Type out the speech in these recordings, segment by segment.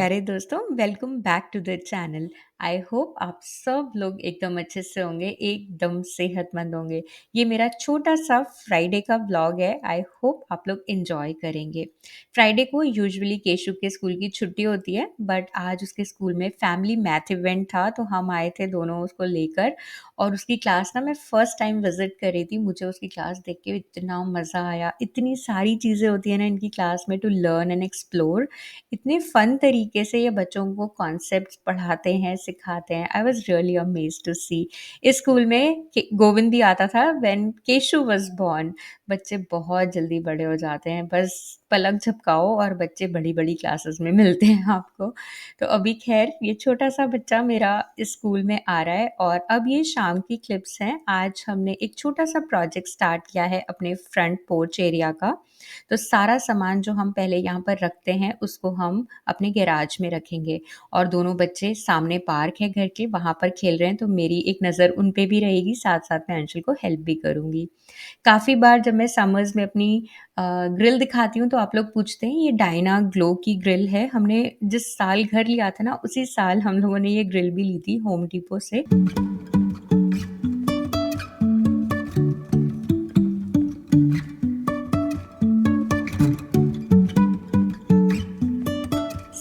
प्यारे दोस्तों, welcome back to the channel. I hope आप सब लोग एकदम अच्छे से होंगे, एकदम सेहतमंद होंगे। ये मेरा छोटा सा फ्राइडे का व्लॉग है। आई होप आप लोग एंजॉय करेंगे। फ्राइडे को यूजुअली केशु के स्कूल की छुट्टी होती है, बट आज उसके स्कूल में फैमिली मैथ इवेंट था, तो हम आए थे दोनों उसको लेकर। और उसकी क्लास ना मैं फर्स्ट टाइम विजिट कर रही थी। मुझे उसकी क्लास देख के इतना मज़ा आया। इतनी सारी चीज़ें होती है ना इनकी क्लास में, टू लर्न एंड एक्सप्लोर। इतने फन तरीके से ये बच्चों को कॉन्सेप्ट्स पढ़ाते हैं, सिखाते हैं। I was really amazed to see. इस स्कूल में गोविंद भी आता था व्हेन केशु वाज बॉर्न। बच्चे बहुत जल्दी बड़े हो जाते हैं, बस पलक झपकाओ और बच्चे बड़ी बड़ी क्लासेस में मिलते हैं आपको। तो अभी खैर ये छोटा सा बच्चा मेरा इस स्कूल में आ रहा है, और अब ये शाम की क्लिप्स हैं। आज हमने एक छोटा सा प्रोजेक्ट स्टार्ट किया है अपने फ्रंट पोर्च एरिया का। तो सारा सामान जो हम पहले यहाँ पर रखते हैं उसको हम अपने गैराज में रखेंगे, और दोनों बच्चे सामने पार्क है घर के, वहाँ पर खेल रहे हैं, तो मेरी एक नज़र उन पे भी रहेगी, साथ साथ मैं अंशुल को हेल्प भी करूँगी। काफ़ी बार जब मैं समर्स में अपनी ग्रिल दिखाती हूँ तो आप लोग पूछते हैं ये डायना ग्लो की ग्रिल है। हमने जिस साल घर लिया था ना उसी साल हम लोगों ने ये ग्रिल भी ली थी होम डिपो से।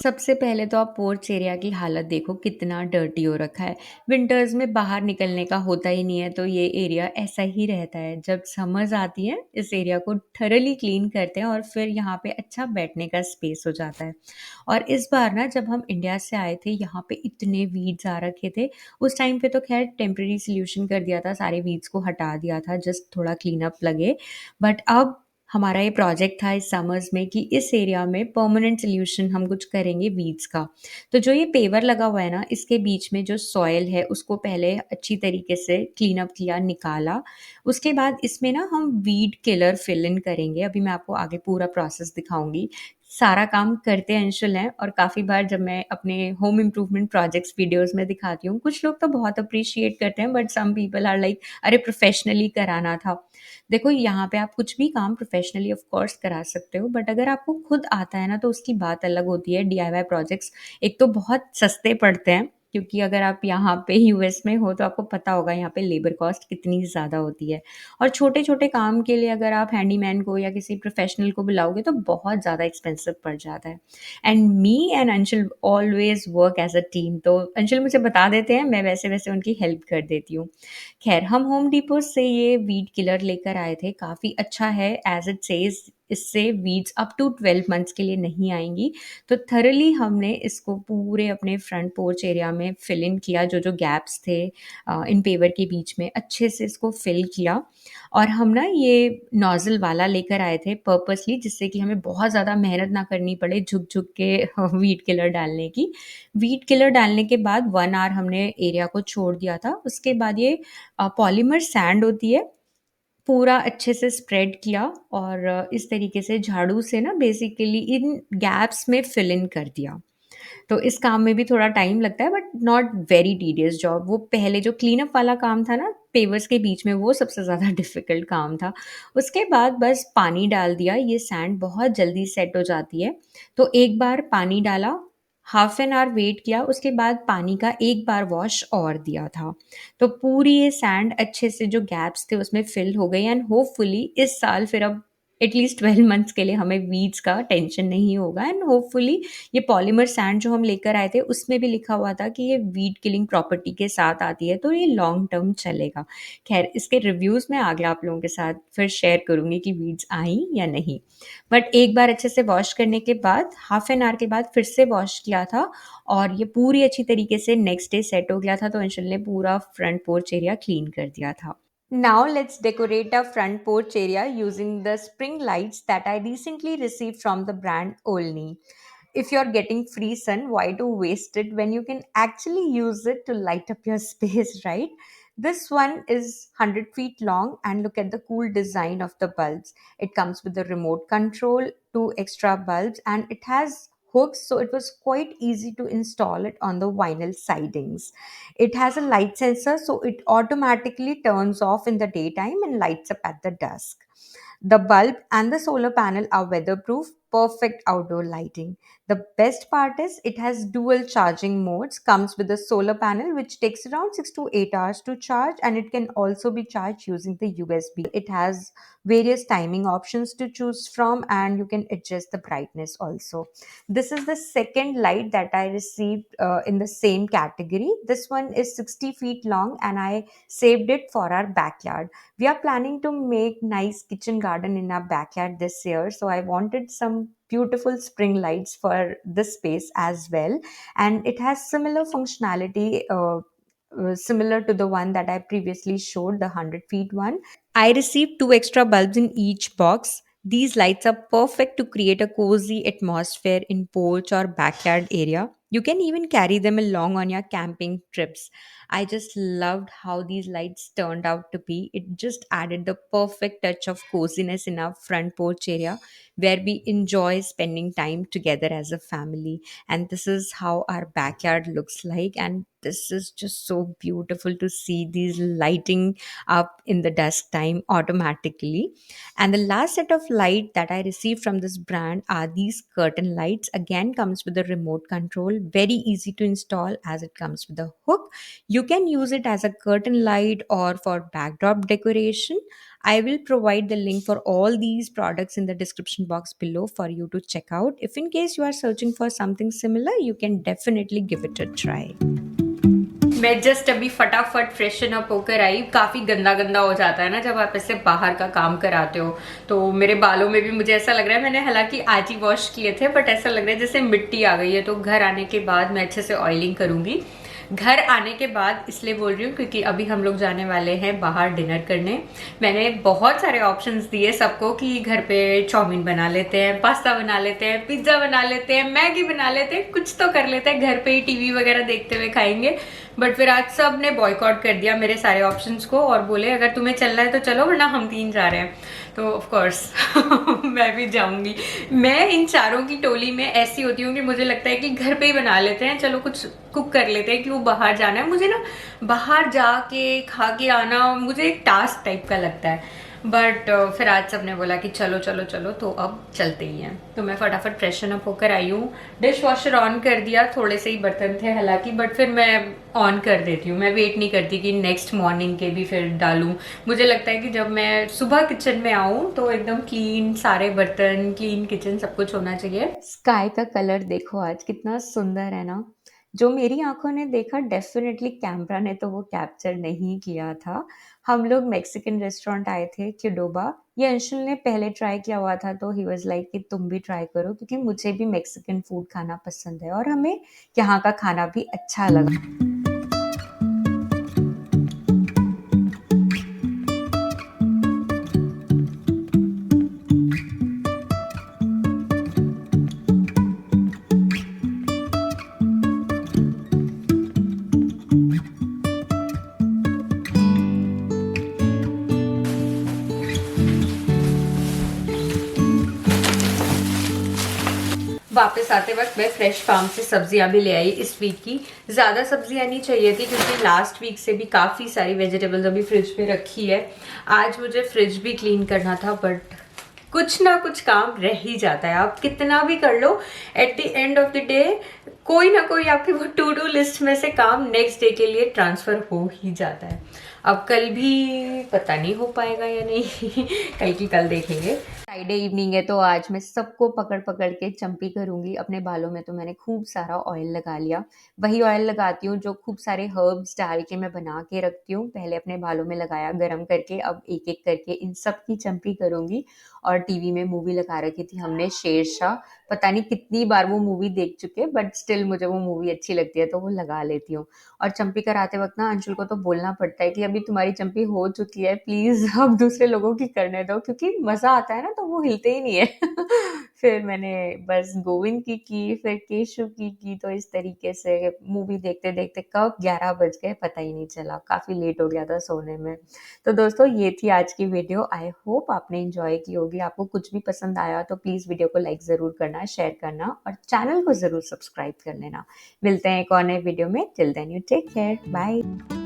सबसे पहले तो आप पोर्च एरिया की हालत देखो, कितना डर्टी हो रखा है। विंटर्स में बाहर निकलने का होता ही नहीं है, तो ये एरिया ऐसा ही रहता है। जब समर्स आती है इस एरिया को थरली क्लीन करते हैं, और फिर यहाँ पे अच्छा बैठने का स्पेस हो जाता है। और इस बार ना जब हम इंडिया से आए थे यहाँ पे इतने वीड्स आ रखे थे। उस टाइम पे तो खैर टेम्प्रेरी सोल्यूशन कर दिया था, सारे वीड्स को हटा दिया था, जस्ट थोड़ा क्लीन अप लगे। बट अब हमारा ये प्रोजेक्ट था इस समर्स में कि इस एरिया में परमानेंट सोल्यूशन हम कुछ करेंगे वीड्स का। तो जो ये पेवर लगा हुआ है ना, इसके बीच में जो सॉयल है उसको पहले अच्छी तरीके से क्लीन अप किया, निकाला। उसके बाद इसमें ना हम वीड किलर फिल इन करेंगे। अभी मैं आपको आगे पूरा प्रोसेस दिखाऊंगी। सारा काम करते अंशुल हैं, और काफ़ी बार जब मैं अपने होम इम्प्रूवमेंट प्रोजेक्ट्स वीडियोस में दिखाती हूँ, कुछ लोग तो बहुत अप्रिशिएट करते हैं, but some people are like अरे प्रोफेशनली कराना था। देखो यहाँ पे आप कुछ भी काम प्रोफेशनली ऑफ कोर्स करा सकते हो, बट अगर आपको खुद आता है ना तो उसकी बात अलग होती है। डीआईवाई प्रोजेक्ट्स एक तो बहुत सस्ते पड़ते हैं, क्योंकि अगर आप यहाँ पे यूएस में हो तो आपको पता होगा यहाँ पे लेबर कॉस्ट कितनी ज़्यादा होती है। और छोटे छोटे काम के लिए अगर आप हैंडीमैन को या किसी प्रोफेशनल को बुलाओगे तो बहुत ज़्यादा एक्सपेंसिव पड़ जाता है। And me and Anshul always work as a team, तो अंशुल मुझे बता देते हैं, मैं वैसे वैसे उनकी हेल्प कर देती हूँ। खैर हम होम डिपो से ये वीड किलर लेकर आए थे। काफ़ी अच्छा है, एज इट सेज इससे वीड्स अप टू 12 मंथ्स के लिए नहीं आएंगी। तो थरली हमने इसको पूरे अपने फ्रंट पोर्च एरिया में फिल इन किया, जो जो गैप्स थे इन पेवर के बीच में अच्छे से इसको फिल किया। और हम ना ये नोजल वाला लेकर आए थे पर्पसली, जिससे कि हमें बहुत ज़्यादा मेहनत ना करनी पड़े झुक झुक के वीड किलर डालने की। वीड किलर डालने के बाद 1 आवर हमने एरिया को छोड़ दिया था। उसके बाद ये पॉलीमर सैंड होती है, पूरा अच्छे से स्प्रेड किया, और इस तरीके से झाड़ू से ना बेसिकली इन गैप्स में फिल इन कर दिया। तो इस काम में भी थोड़ा टाइम लगता है, but not very tedious job. वो पहले जो क्लीन अप वाला काम था ना पेवर्स के बीच में, वो सबसे ज़्यादा डिफिकल्ट काम था। उसके बाद बस पानी डाल दिया, ये सैंड बहुत जल्दी सेट हो जाती है। तो एक बार पानी डाला, हाफ एन आवर वेट किया, उसके बाद पानी का एक बार वॉश और दिया था। तो पूरी ये सैंड अच्छे से जो गैप्स थे उसमें फिल हो गई, एंड होपफुली इस साल फिर अब एटलीस्ट 12 मंथ्स के लिए हमें वीड्स का टेंशन नहीं होगा। एंड होपफुली ये पॉलीमर सैंड जो हम लेकर आए थे उसमें भी लिखा हुआ था कि ये वीड किलिंग प्रॉपर्टी के साथ आती है, तो ये लॉन्ग टर्म चलेगा। खैर इसके रिव्यूज़ मैं आगे आप लोगों के साथ फिर शेयर करूँगी कि वीड्स आई या नहीं। बट एक बार अच्छे से वॉश करने के बाद हाफ एन आवर के बाद फिर से वॉश किया था, और ये पूरी अच्छी तरीके से नेक्स्ट डे सेट हो गया था। तो अंशुल ने पूरा फ्रंट पोर्च एरिया क्लीन कर दिया था। Now let's decorate our front porch area using the spring lights that I recently received from the brand Olney. If you're getting free sun, why to waste it when you can actually use it to light up your space, right? This one is 100 feet long, and look at the cool design of the bulbs. It comes with a remote control, two extra bulbs, and it has hooks, so it was quite easy to install it on the vinyl sidings. It has a light sensor, so it automatically turns off in the daytime and lights up at the dusk. The bulb and the solar panel are weatherproof, perfect outdoor lighting. The best part is it has dual charging modes, comes with a solar panel which takes around 6 to 8 hours to charge, and it can also be charged using the USB. It has various timing options to choose from, and you can adjust the brightness also. This is the second light that I received in the same category. This one is 60 feet long and I saved it for our backyard. We are planning to make nice kitchen garden in our backyard this year, so I wanted some beautiful spring lights for this space as well, and it has similar functionality, similar to the one that I previously showed, the 100 feet one. I received two extra bulbs in each box. These lights are perfect to create a cozy atmosphere in porch or backyard area. You can even carry them along on your camping trips. I just loved how these lights turned out to be. It just added the perfect touch of coziness in our front porch area where we enjoy spending time together as a family. And this is how our backyard looks like. And this is just so beautiful to see these lighting up in the dusk time automatically. And the last set of light that I received from this brand are these curtain lights. Again, comes with a remote control, very easy to install as it comes with a hook. You can use it as a curtain light or for backdrop decoration. I will provide the link for all these products in the description box below for you to check out. If in case you are searching for something similar, you can definitely give it a try. मैं just अभी फटाफट freshen up होकर आई। काफ़ी गंदा गंदा हो जाता है ना जब आप ऐसे बाहर का काम कराते हो, तो मेरे बालों में भी मुझे ऐसा लग रहा है, मैंने हालांकि आज ही वॉश किए थे बट ऐसा लग रहा है जैसे मिट्टी आ गई है। तो घर आने के बाद मैं अच्छे से ऑयलिंग करूँगी। घर आने के बाद इसलिए बोल रही हूँ क्योंकि अभी हम लोग जाने वाले हैं बाहर डिनर करने। मैंने बहुत सारे ऑप्शंस दिए सबको कि घर पे चाउमीन बना लेते हैं, पास्ता बना लेते हैं, पिज्ज़ा बना लेते हैं, मैगी बना लेते हैं, कुछ तो कर लेते हैं, घर पे ही टीवी वगैरह देखते हुए खाएंगे। बट फिर आज सब ने बॉयकॉट कर दिया मेरे सारे ऑप्शंस को और बोले अगर तुम्हें चलना है तो चलो वरना हम तीन जा रहे हैं। तो ऑफ कोर्स मैं भी जाऊंगी। मैं इन चारों की टोली में ऐसी होती हूँ कि मुझे लगता है कि घर पे ही बना लेते हैं, चलो कुछ कुक कर लेते हैं, क्यों बाहर जाना है। मुझे ना बाहर जाके खा के आना मुझे एक टास्क टाइप का लगता है। बट फिर आज सबने बोला कि चलो चलो चलो, तो अब चलते ही हैं। तो मैं फटाफट फ्रेशन अप होकर आई हूँ। डिश वॉशर ऑन कर दिया, थोड़े से ही बर्तन थे हालांकि, बट फिर मैं ऑन कर देती हूँ। मैं वेट नहीं करती कि नेक्स्ट मॉर्निंग के भी फिर डालूँ। मुझे लगता है कि जब मैं सुबह किचन में आऊँ तो एकदम क्लीन सारे बर्तन, क्लीन किचन, सब कुछ होना चाहिए। स्काई का कलर देखो आज कितना सुंदर है ना। जो मेरी आंखों ने देखा डेफिनेटली कैमरा ने तो वो कैप्चर नहीं किया था। हम लोग मेक्सिकन रेस्टोरेंट आए थे क्यूडोबा। ये अंशुल ने पहले ट्राई किया हुआ था तो ही वाज लाइक कि तुम भी ट्राई करो, क्योंकि मुझे भी मेक्सिकन फूड खाना पसंद है और हमें यहाँ का खाना भी अच्छा लगा। वापस आते वक्त मैं फ्रेश फार्म से सब्जियां भी ले आई इस वीक की। ज़्यादा सब्जियां नहीं चाहिए थी क्योंकि लास्ट वीक से भी काफ़ी सारी वेजिटेबल्स अभी फ्रिज में रखी है। आज मुझे फ्रिज भी क्लीन करना था बट कुछ ना कुछ काम रह ही जाता है। आप कितना भी कर लो, at the end of the day कोई ना कोई आपके वो टू डू लिस्ट में से काम नेक्स्ट डे के लिए ट्रांसफ़र हो ही जाता है। अब कल भी पता नहीं हो पाएगा या नहीं कल की कल देखेंगे। फ्राइडे इवनिंग है तो आज मैं सबको पकड़ पकड़ के चंपी करूंगी। अपने बालों में तो मैंने खूब सारा ऑयल लगा लिया। वही ऑयल लगाती हूँ जो खूब सारे हर्ब्स डाल के मैं बना के रखती हूँ। पहले अपने बालों में लगाया गरम करके, अब एक एक करके इन सब की चंपी करूंगी। और टीवी में मूवी लगा रखी थी हमने शेरशाह। पता नहीं कितनी बार वो मूवी देख चुके, बट स्टिल मुझे वो मूवी अच्छी लगती है तो वो लगा लेती हूँ। और चंपी कराते वक्त ना अंशुल को तो बोलना पड़ता है कि अभी तुम्हारी चंपी हो चुकी है, प्लीज अब दूसरे लोगों की करने दो, क्योंकि मजा आता है ना तो वो हिलते ही नहीं है फिर मैंने बस गोविंद की फिर केशव की, तो इस तरीके से मूवी देखते देखते कब 11 बज गए पता ही नहीं चला। काफी लेट हो गया था सोने में। तो दोस्तों ये थी आज की वीडियो। आई होप आपने एंजॉय की होगी। आपको कुछ भी पसंद आया तो प्लीज वीडियो को लाइक जरूर करना, शेयर करना और चैनल को जरूर सब्सक्राइब कर लेना। मिलते हैं एक और नए वीडियो में। Till then you take care, bye.